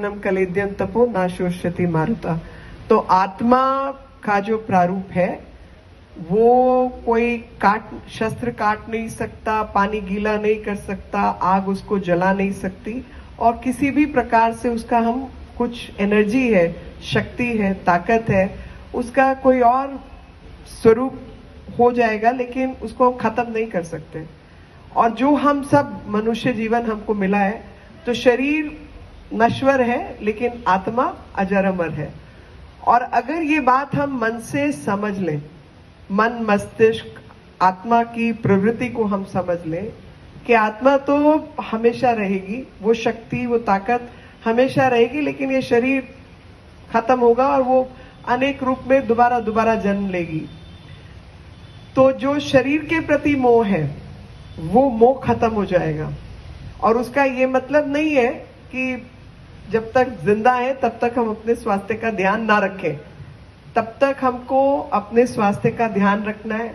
आत्मज्ञानम कलेद्यम तपो नाशोष्यति मारुता। तो आत्मा का जो प्रारूप है वो कोई शस्त्र काट नहीं सकता, पानी गीला नहीं कर सकता, आग उसको जला नहीं सकती, और किसी भी प्रकार से उसका हम कुछ एनर्जी है, शक्ति है, ताकत है, उसका कोई और स्वरूप हो जाएगा, लेकिन उसको खत्म नहीं कर सकते। और जो हम सब मनुष्य जीवन हमको मिला है, तो शरीर नश्वर है लेकिन आत्मा अजर अमर है। और अगर ये बात हम मन से समझ लें, मन मस्तिष्क आत्मा की प्रवृत्ति को हम समझ लें कि आत्मा तो हमेशा रहेगी, वो शक्ति वो ताकत हमेशा रहेगी, लेकिन ये शरीर खत्म होगा और वो अनेक रूप में दोबारा दोबारा जन्म लेगी। तो जो शरीर के प्रति मोह है वो मोह खत्म हो जाएगा। और उसका ये मतलब नहीं है कि जब तक जिंदा है तब तक हम अपने स्वास्थ्य का ध्यान ना रखें, तब तक हमको अपने स्वास्थ्य का ध्यान रखना है।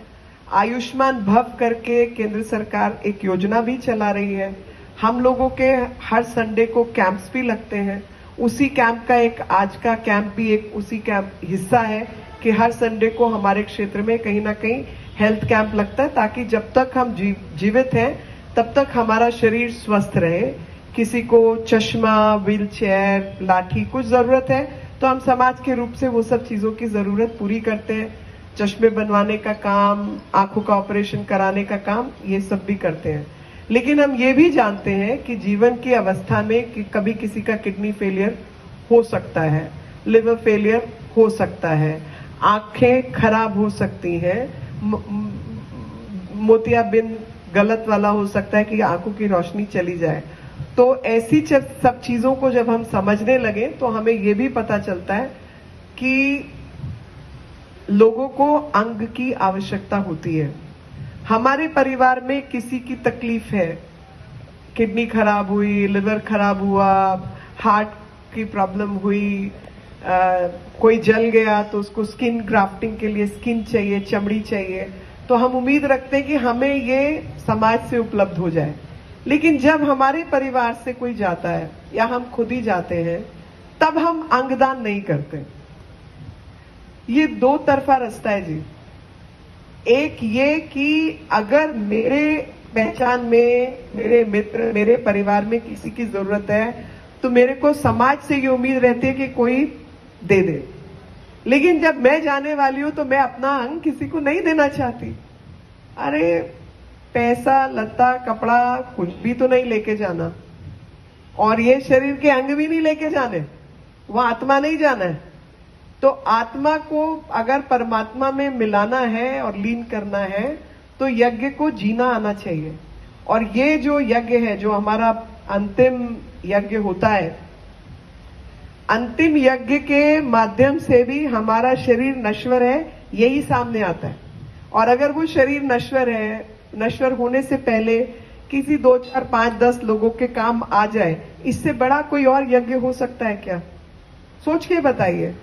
आयुष्मान भव करके केंद्र सरकार एक योजना भी चला रही है। हम लोगों के हर संडे को कैंप्स भी लगते हैं। उसी कैंप का एक आज का कैंप भी एक उसी कैंप हिस्सा है कि हर संडे को हमारे क्षेत्र में कहीं ना कहीं हेल्थ कैंप लगता है, ताकि जब तक हम जीवित हैं तब तक हमारा शरीर स्वस्थ रहे। किसी को चश्मा, व्हील चेयर, लाठी कुछ जरूरत है तो हम समाज के रूप से वो सब चीजों की जरूरत पूरी करते हैं। चश्मे बनवाने का काम, आंखों का ऑपरेशन कराने का काम, ये सब भी करते हैं। लेकिन हम ये भी जानते हैं कि जीवन की अवस्था में कि कभी किसी का किडनी फेलियर हो सकता है, लिवर फेलियर हो सकता है, आंखें खराब हो सकती हैं, मोतियाबिंद गलत वाला हो सकता है कि आंखों की रोशनी चली जाए। तो ऐसी सब चीजों को जब हम समझने लगे तो हमें ये भी पता चलता है कि लोगों को अंग की आवश्यकता होती है। हमारे परिवार में किसी की तकलीफ है, किडनी खराब हुई, लिवर खराब हुआ, हार्ट की प्रॉब्लम हुई, कोई जल गया तो उसको स्किन ग्राफ्टिंग के लिए स्किन चाहिए, चमड़ी चाहिए, तो हम उम्मीद रखते हैं कि हमें ये समाज से उपलब्ध हो जाए। लेकिन जब हमारे परिवार से कोई जाता है या हम खुद ही जाते हैं तब हम अंगदान नहीं करते। ये दो तरफा रास्ता है जी। एक ये कि अगर मेरे पहचान में, मेरे मित्र, मेरे परिवार में किसी की जरूरत है तो मेरे को समाज से ये उम्मीद रहती है कि कोई दे दे। लेकिन जब मैं जाने वाली हूं तो मैं अपना अंग किसी को नहीं देना चाहती। अरे पैसा, लत्ता, कपड़ा कुछ भी तो नहीं लेके जाना, और ये शरीर के अंग भी नहीं लेके जाने, वह आत्मा नहीं जाना है। तो आत्मा को अगर परमात्मा में मिलाना है और लीन करना है तो यज्ञ को जीना आना चाहिए। और ये जो यज्ञ है, जो हमारा अंतिम यज्ञ होता है, अंतिम यज्ञ के माध्यम से भी हमारा शरीर नश्वर है यही सामने आता है। और अगर वो शरीर नश्वर है, नश्वर होने से पहले किसी 2, 4, 5, 10 लोगों के काम आ जाए, इससे बड़ा कोई और यज्ञ हो सकता है क्या? सोच के बताइए।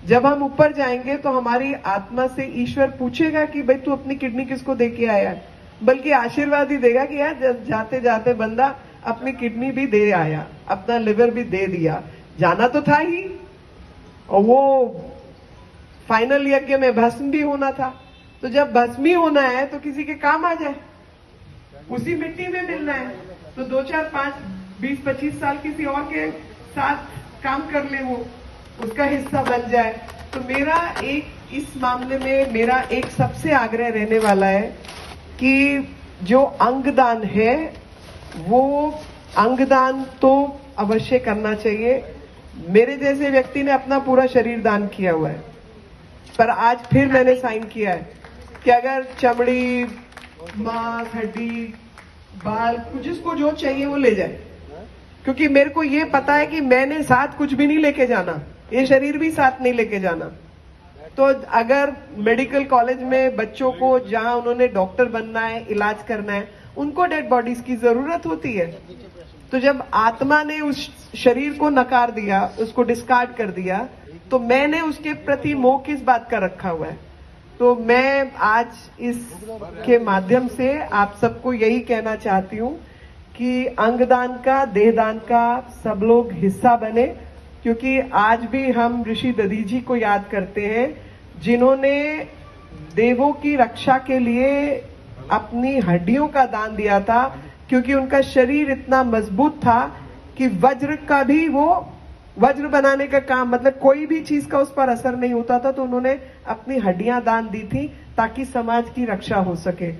जब हम ऊपर जाएंगे तो हमारी आत्मा से ईश्वर पूछेगा कि भाई तू अपनी किडनी किसको दे के आया, बल्कि आशीर्वाद ही देगा कि यार जाते जाते बंदा अपनी किडनी भी दे आया, अपना लिवर भी दे दिया, जाना तो था ही। और वो फाइनल यज्ञ में भस्म भी होना था, तो जब भस्म ही होना है तो किसी के काम आ जाए, उसी मिट्टी में मिलना है, तो 2, 4, 5, 20, 25 साल किसी और के साथ काम कर ले, वो उसका हिस्सा बन जाए। तो मेरा एक इस मामले में मेरा एक सबसे आग्रह रहने वाला है कि जो अंगदान है वो अंगदान तो अवश्य करना चाहिए। मेरे जैसे व्यक्ति ने अपना पूरा शरीर दान किया हुआ है, पर आज फिर मैंने साइन किया है कि अगर चमड़ी, मांस, हड्डी, बाल, जिसको जो चाहिए वो ले जाए, क्योंकि मेरे को ये पता है कि मैंने साथ कुछ भी नहीं लेके जाना, ये शरीर भी साथ नहीं लेके जाना। तो अगर मेडिकल कॉलेज में बच्चों को जहां उन्होंने डॉक्टर बनना है, इलाज करना है, उनको डेड बॉडीज की जरूरत होती है। तो जब आत्मा ने उस शरीर को नकार दिया, उसको डिस्कार्ड कर दिया, तो मैंने उसके प्रति मोह किस बात का रखा हुआ है? तो मैं आज इसके माध्यम से आप सबको यही कहना चाहती हूँ कि अंगदान का, देहदान का सब लोग हिस्सा बने, क्योंकि आज भी हम ऋषि दधीची को याद करते हैं जिन्होंने देवों की रक्षा के लिए अपनी हड्डियों का दान दिया था, क्योंकि उनका शरीर इतना मजबूत था कि वज्र का भी वो वज्र बनाने का काम, मतलब कोई भी चीज का उस पर असर नहीं होता था, तो उन्होंने अपनी हड्डियां दान दी थी ताकि समाज की रक्षा हो सके।